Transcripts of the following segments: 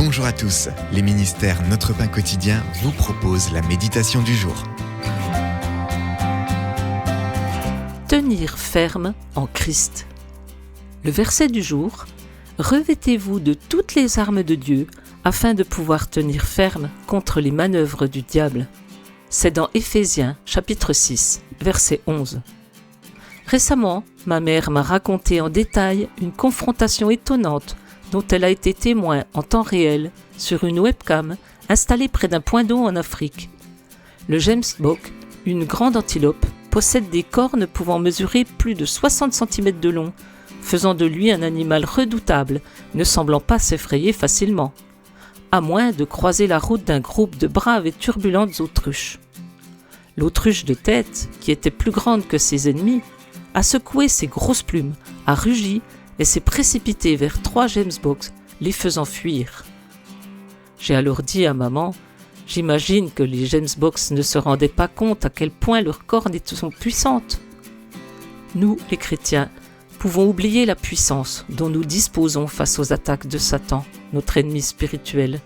Bonjour à tous, les ministères Notre Pain Quotidien vous proposent la méditation du jour. Tenir ferme en Christ. Le verset du jour: revêtez-vous de toutes les armes de Dieu afin de pouvoir tenir ferme contre les manœuvres du diable. C'est dans Éphésiens chapitre 6, verset 11. Récemment, ma mère m'a raconté en détail une confrontation étonnante dont elle a été témoin en temps réel sur une webcam installée près d'un point d'eau en Afrique. Le gemsbok, une grande antilope, possède des cornes pouvant mesurer plus de 60 cm de long, faisant de lui un animal redoutable, ne semblant pas s'effrayer facilement, à moins de croiser la route d'un groupe de braves et turbulentes autruches. L'autruche de tête, qui était plus grande que ses ennemis, a secoué ses grosses plumes, a rugi et s'est précipitée vers 3 gemsboks, les faisant fuir. J'ai alors dit à maman: j'imagine que les gemsboks ne se rendaient pas compte à quel point leurs cornes sont puissantes. Nous, les chrétiens, pouvons oublier la puissance dont nous disposons face aux attaques de Satan, notre ennemi spirituel.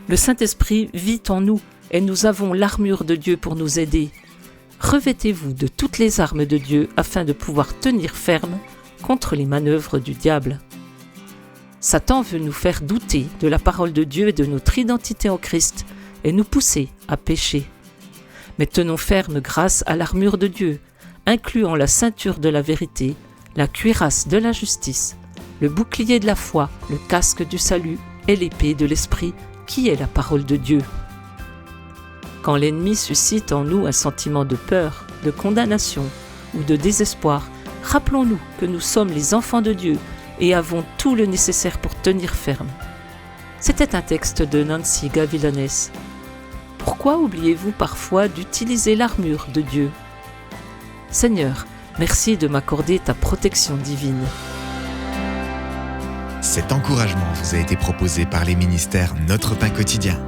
Le Saint-Esprit vit en nous et nous avons l'armure de Dieu pour nous aider. Revêtez-vous de toutes les armes de Dieu afin de pouvoir tenir ferme contre les manœuvres du diable. Satan veut nous faire douter de la parole de Dieu et de notre identité en Christ et nous pousser à pécher. Mais tenons ferme grâce à l'armure de Dieu, incluant la ceinture de la vérité, la cuirasse de la justice, le bouclier de la foi, le casque du salut et l'épée de l'esprit qui est la parole de Dieu. Quand l'ennemi suscite en nous un sentiment de peur, de condamnation ou de désespoir, rappelons-nous que nous sommes les enfants de Dieu et avons tout le nécessaire pour tenir ferme. C'était un texte de Nancy Gavilanes. Pourquoi oubliez-vous parfois d'utiliser l'armure de Dieu? Seigneur, merci de m'accorder ta protection divine. Cet encouragement vous a été proposé par les ministères Notre Pain Quotidien.